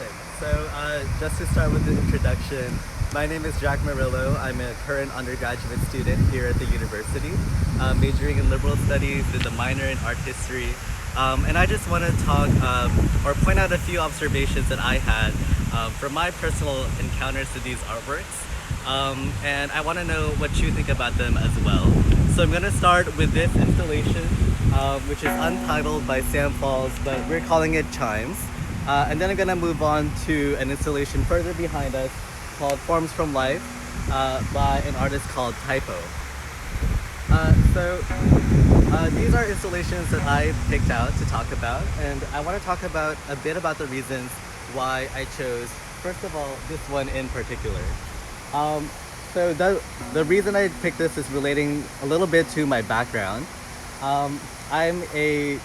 Perfect. Just to start with the introduction, my name is Jack Murillo. I'm a current undergraduate student here at the university, majoring in liberal studies with a minor in art history. And I just want to talk or point out a few observations that I had from my personal encounters with these artworks. And I want to know what you think about them as well. So I'm going to start with this installation, which is untitled by Sam Falls, but we're calling it Chimes. And then I'm going to move on to an installation further behind us called Forms from Life by an artist called TYPOE. These are installations that I picked out to talk about, and I want to talk about a bit about the reasons why I chose, first of all, this one in particular. The reason I picked this is relating a little bit to my background. I'm a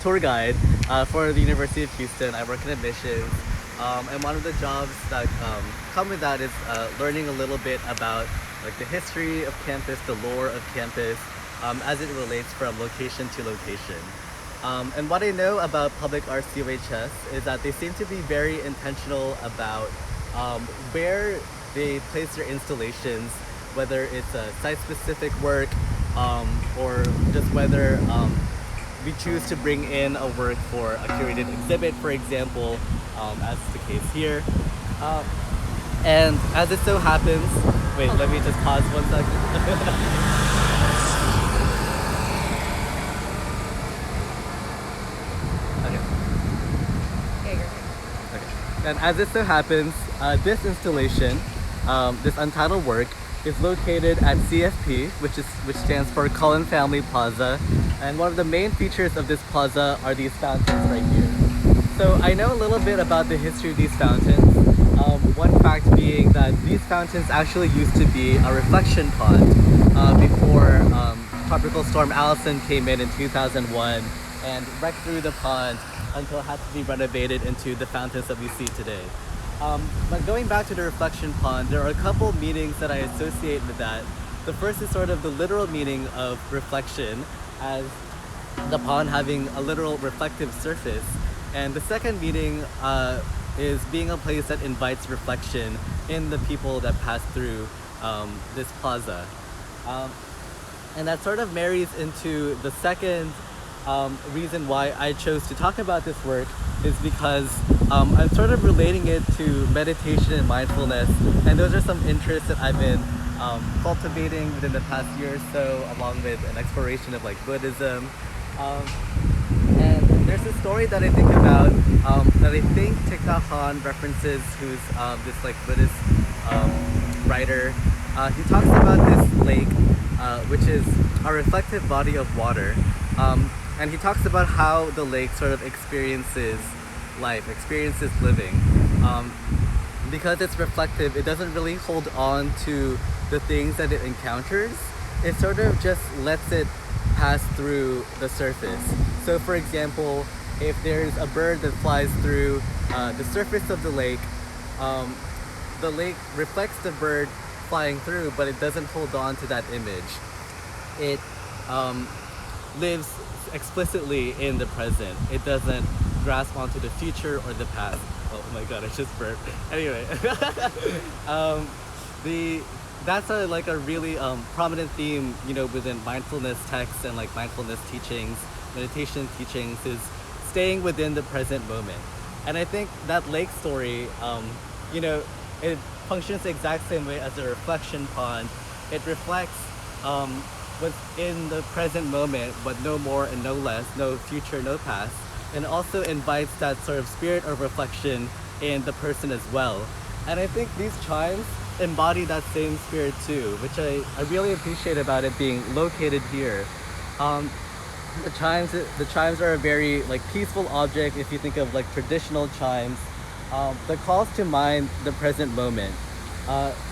tour guide for the University of Houston. I work in admissions, and one of the jobs that come with that is learning a little bit about like the history of campus, the lore of campus, as it relates from location to location. And what I know about public arts UHS is that they seem to be very intentional about where they place their installations, whether it's a site-specific work or just whether we choose to bring in a work for a curated exhibit, for example, as is the case here. And as it so happens, wait, let me just pause 1 second. Okay. And as it so happens, this installation, this untitled work, is located at CFP, which stands for Cullen Family Plaza, and one of the main features of this plaza are these fountains right here. So I know a little bit about the history of these fountains. One fact being that these fountains actually used to be a reflection pond before Tropical Storm Allison came in 2001 and wrecked through the pond until it had to be renovated into the fountains that we see today. But going back to the reflection pond, there are a couple meanings that I associate with that. The first is sort of the literal meaning of reflection, as the pond having a literal reflective surface. And the second meaning is being a place that invites reflection in the people that pass through this plaza. And that sort of marries into the second reason why I chose to talk about this work, is because I'm sort of relating it to meditation and mindfulness, and those are some interests that I've been cultivating within the past year or so, along with an exploration of like Buddhism. And there's a story that I think about that I think Thich Nhat Hanh references, who's this like Buddhist writer. He talks about this lake, which is a reflective body of water. And he talks about how the lake sort of experiences life, experiences living. Because it's reflective, it doesn't really hold on to the things that it encounters. It sort of just lets it pass through the surface. So for example, if there's a bird that flies through the surface of the lake reflects the bird flying through, but it doesn't hold on to that image. It lives explicitly in the present. It doesn't grasp onto the future or the past. Oh my god, I just burped. Anyway, that's a really prominent theme, within mindfulness texts and like mindfulness teachings, meditation teachings, is staying within the present moment. And I think that lake story, it functions the exact same way as a reflection pond. It reflects what's in the present moment, but no more and no less, no future, no past. And also invites that sort of spirit of reflection in the person as well. And I think these chimes embody that same spirit too, which I really appreciate about it being located here. The chimes are a very like peaceful object if you think of like traditional chimes that calls to mind the present moment.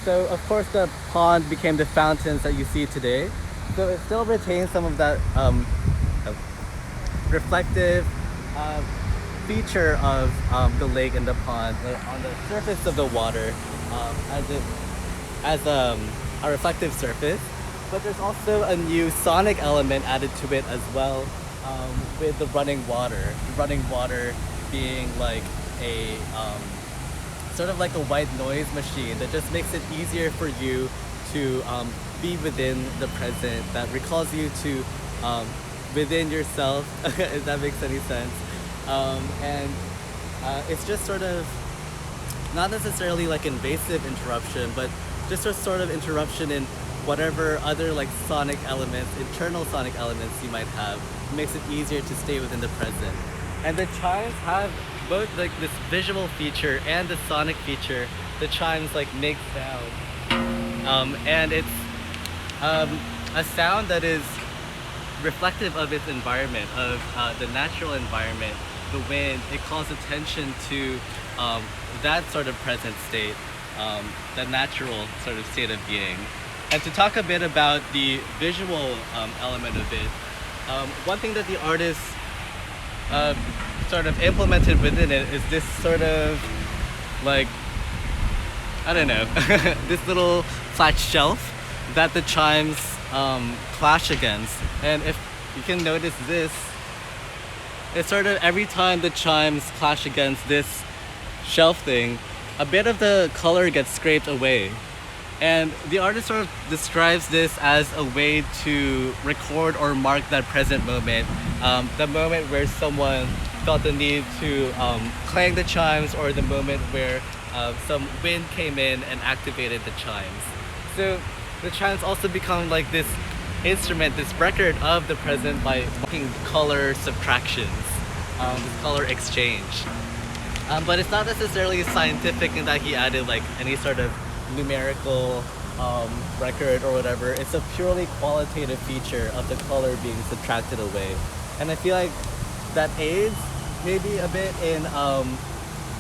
So of course the pond became the fountains that you see today. So it still retains some of that reflective feature of the lake and the pond on the surface of the water as a reflective surface. But there's also a new sonic element added to it as well. with the running water. The running water being like a sort of like a white noise machine that just makes it easier for you to be within the present, that recalls you to within yourself, if that makes any sense. And it's just sort of not necessarily like invasive interruption, but just a sort of interruption in whatever other like sonic elements, internal sonic elements you might have. It makes it easier to stay within the present. And the chimes have both like this visual feature and the sonic feature. The chimes like make sound, and it's a sound that is reflective of its environment, of the natural environment, the wind. It calls attention to that sort of present state, the natural sort of state of being. And to talk a bit about the visual element of it, one thing that the artist sort of implemented within it is this sort of like, I don't know, this little flat shelf that the chimes clash against. And if you can notice this, it's sort of every time the chimes clash against this shelf thing, a bit of the color gets scraped away. And the artist sort of describes this as a way to record or mark that present moment, the moment where someone felt the need to clang the chimes, or the moment where some wind came in and activated the chimes. So the chimes also become like this instrument, this record of the present by making color subtractions, this color exchange. But it's not necessarily scientific in that he added like any sort of numerical record or whatever. It's a purely qualitative feature of the color being subtracted away. And I feel like that aids maybe a bit in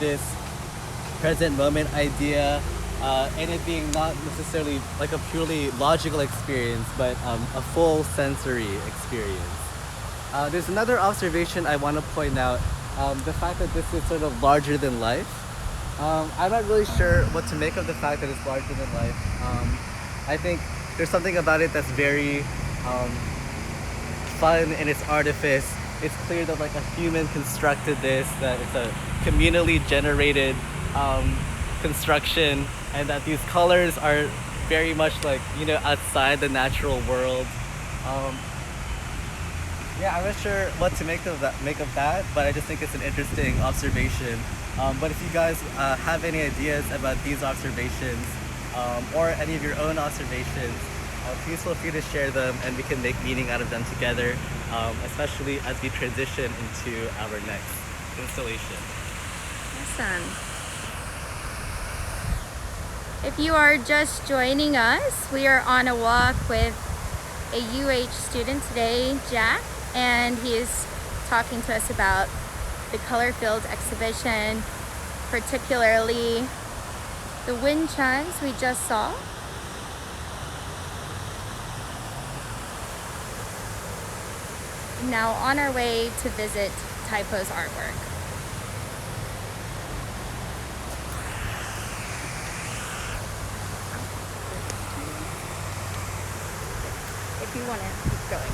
this present moment idea, and it being not necessarily like a purely logical experience, but a full sensory experience. There's another observation I want to point out, the fact that this is sort of larger than life. I'm not really sure what to make of the fact that it's larger than life. I think there's something about it that's very fun in its artifice. It's clear that like a human constructed this, that it's a communally generated construction, and that these colors are very much like, you know, outside the natural world. Yeah, I'm not sure what to make of that, but I just think it's an interesting observation. But if you guys have any ideas about these observations, or any of your own observations, please feel free to share them, and we can make meaning out of them together, especially as we transition into our next installation. Awesome. If you are just joining us, we are on a walk with a UH student today, Jack, and he is talking to us about the color field exhibition, particularly the wind chimes we just saw. Now on our way to visit TYPOE's artwork. If you want to keep going.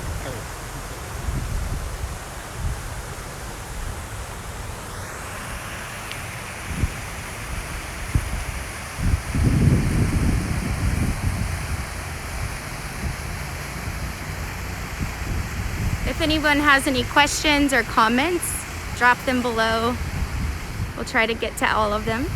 If anyone has any questions or comments, drop them below. We'll try to get to all of them.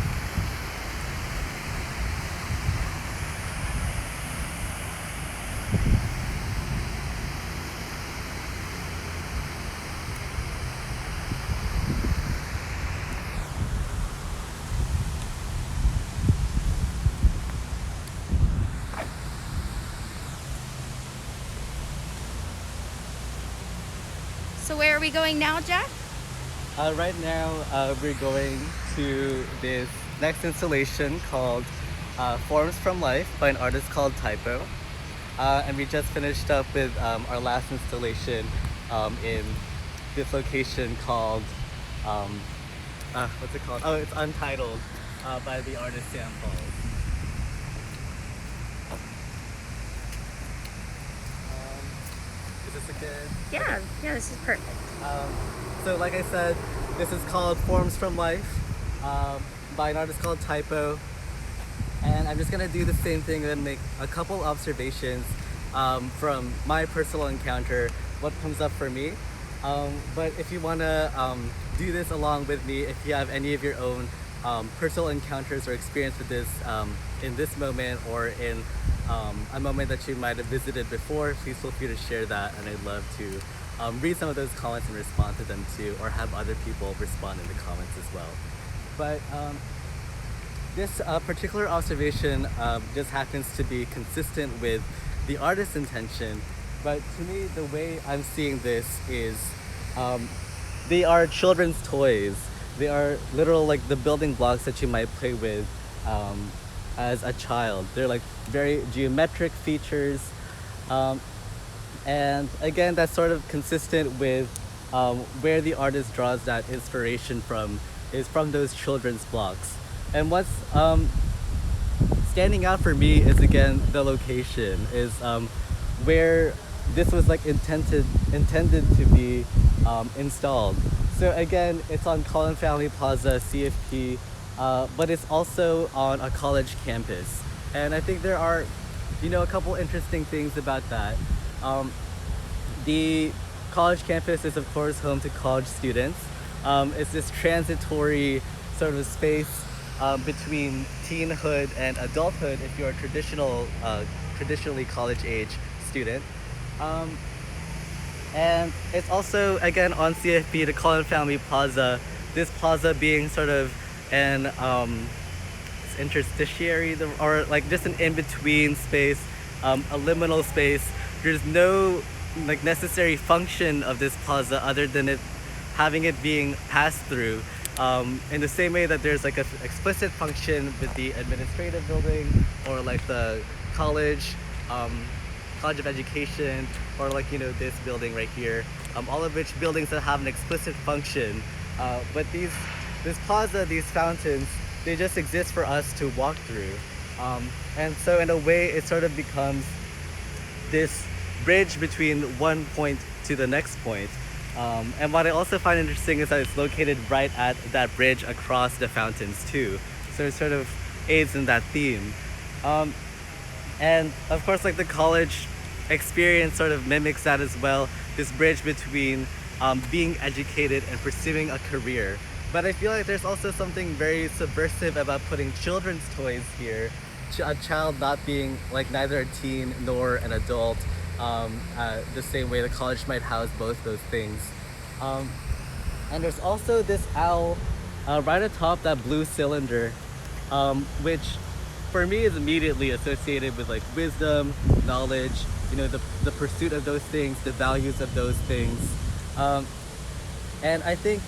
So where are we going now, Jack? Right now, we're going to this next installation called Forms from Life by an artist called TYPOE. And we just finished up with our last installation in this location called, what's it called? Oh, it's Untitled, by the artist Sam Paul. Is this a good? Yeah, yeah, this is perfect. So like I said, this is called Forms from Life by an artist called TYPOE. And I'm just gonna do the same thing and make a couple observations from my personal encounter, what comes up for me. But if you wanna do this along with me, if you have any of your own personal encounters or experience with this in this moment or in a moment that you might have visited before, please feel free to share that, and I'd love to read some of those comments and respond to them too, or have other people respond in the comments as well. But this particular observation just happens to be consistent with the artist's intention, but to me, the way I'm seeing this is they are children's toys. They are literal, like the building blocks that you might play with as a child. They're like very geometric features. And again, that's sort of consistent with where the artist draws that inspiration from, is from those children's blocks. And what's standing out for me is again the location, is where this was like intended to be installed. So again, it's on Collin Family Plaza, CFP, but it's also on a college campus. And I think there are, a couple interesting things about that. The college campus is of course home to college students. It's this transitory sort of space between teenhood and adulthood if you're a traditionally college age student. And it's also, again, on CFP, the Collin Family Plaza, this plaza being sort of an interstitiary, or like just an in-between space, a liminal space. There's no like necessary function of this plaza other than it having it being passed through. In the same way that there's like an explicit function with the administrative building, or like the college of education, or like this building right here, all of which buildings that have an explicit function, but this plaza, these fountains, they just exist for us to walk through, and so in a way it sort of becomes this bridge between one point to the next point. And what I also find interesting is that it's located right at that bridge across the fountains too, so it sort of aids in that theme. And of course, like the college experience sort of mimics that as well, this bridge between being educated and pursuing a career. But I feel like there's also something very subversive about putting children's toys here, a child not being like neither a teen nor an adult, the same way the college might house both those things. And there's also this owl right atop that blue cylinder, which for me is immediately associated with like wisdom, knowledge, the pursuit of those things, the values of those things. And I think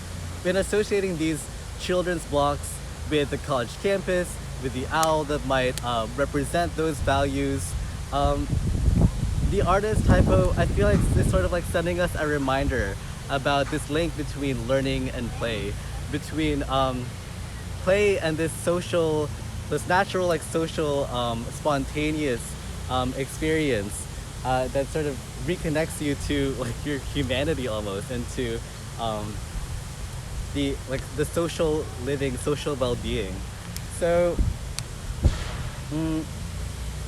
in associating these children's blocks with the college campus, with the owl that might represent those values, the artist TYPOE, I feel like it's sort of like sending us a reminder about this link between learning and play, between play and this natural, like social, spontaneous experience that sort of reconnects you to like your humanity almost, and to the social living, social well-being. So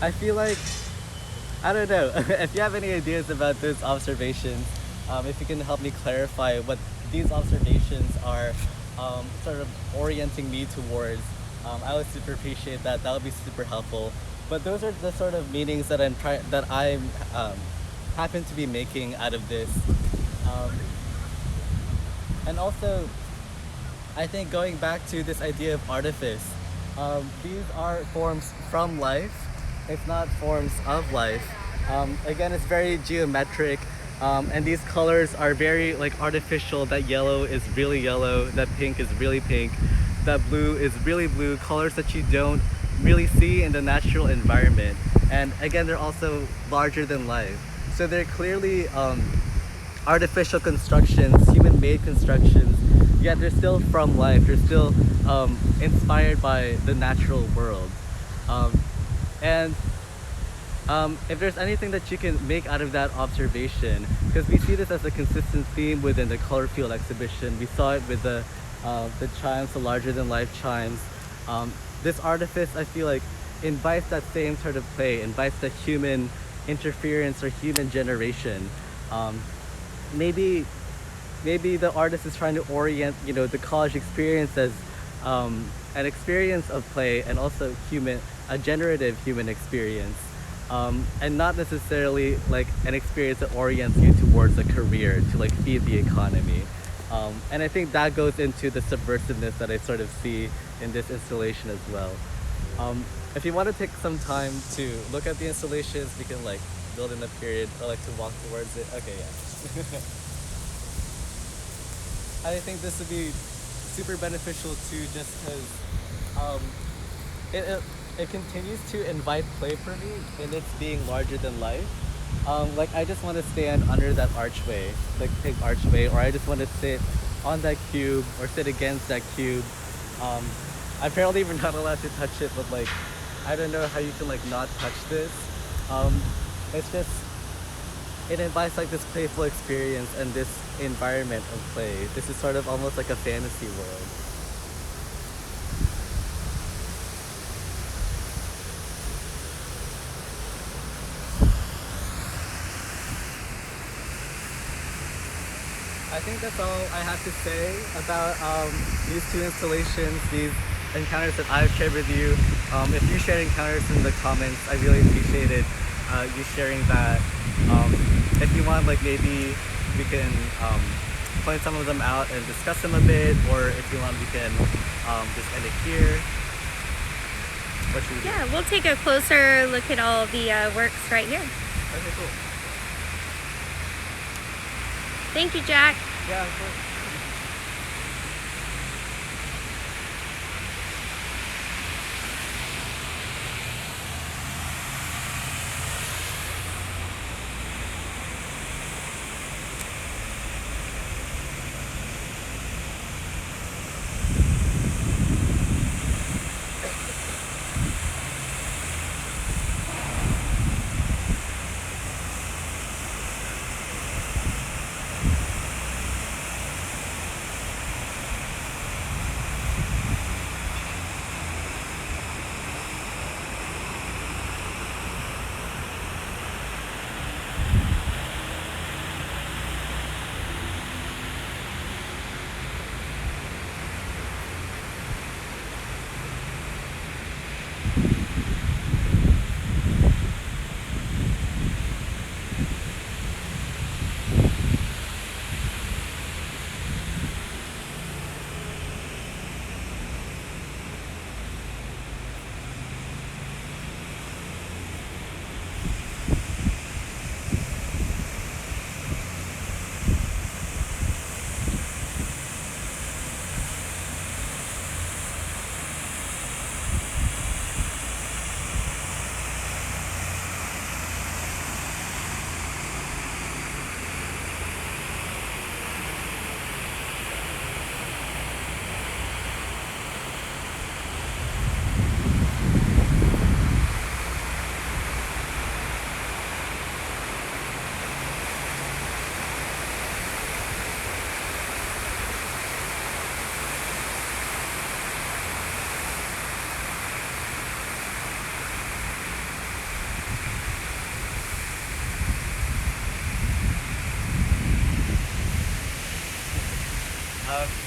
I feel like, I don't know, if you have any ideas about those observations, if you can help me clarify what these observations are sort of orienting me towards, I would super appreciate that. That would be super helpful. But those are the sort of meanings that I happen to be making out of this. And also, I think going back to this idea of artifice, these are forms from life. It's not forms of life. Again, it's very geometric, and these colors are very like artificial. That yellow is really yellow, that pink is really pink, that blue is really blue, colors that you don't really see in the natural environment. And again, they're also larger than life. So they're clearly artificial constructions, human-made constructions, yet they're still from life. They're still inspired by the natural world. And if there's anything that you can make out of that observation, because we see this as a consistent theme within the color field exhibition. We saw it with the chimes, the larger than life chimes. This artifice, I feel like, invites that same sort of play, invites the human interference or human generation. Um, maybe maybe the artist is trying to orient, you know, the college experience as an experience of play and also a generative human experience, and not necessarily like an experience that orients you towards a career to like feed the economy. And I think that goes into the subversiveness that I sort of see in this installation as well. If you want to take some time to look at the installations, we can like build in a period or like to walk towards it. Okay, yeah. I think this would be super beneficial too, just because um, it continues to invite play for me in its being larger than life. Like I just want to stand under that archway, like big archway, or I just want to sit on that cube or sit against that cube. Apparently we're not allowed to touch it, but like I don't know how you can like not touch this. It's just it invites like this playful experience and this environment of play. This is sort of almost like a fantasy world. I think that's all I have to say about these two installations, these encounters that I've shared with you. If you share encounters in the comments, I really appreciate it. You sharing that. If you want, like maybe we can point some of them out and discuss them a bit, or if you want, we can just end it here. What should we do? Yeah, we'll take a closer look at all the works right here. Okay, cool. Thank you, Jack. Yeah, of course.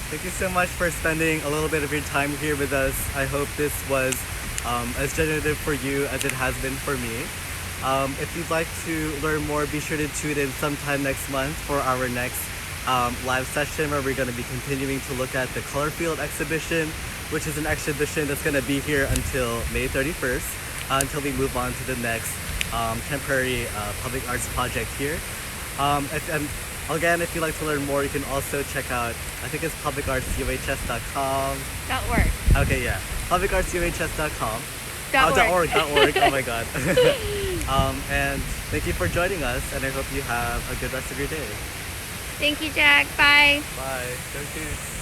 Thank you so much for spending a little bit of your time here with us. I hope this was as generative for you as it has been for me. If you'd like to learn more, be sure to tune in sometime next month for our next live session where we're going to be continuing to look at the Color Field exhibition, which is an exhibition that's going to be here until May 31st, until we move on to the next temporary public arts project here. Again, if you'd like to learn more, you can also check out, I think it's publicartsuhs.com. .org. Okay, yeah. publicartsuhs.com. .org. .org. Oh my god. And thank you for joining us, and I hope you have a good rest of your day. Thank you, Jack. Bye. Bye. Go Cougs.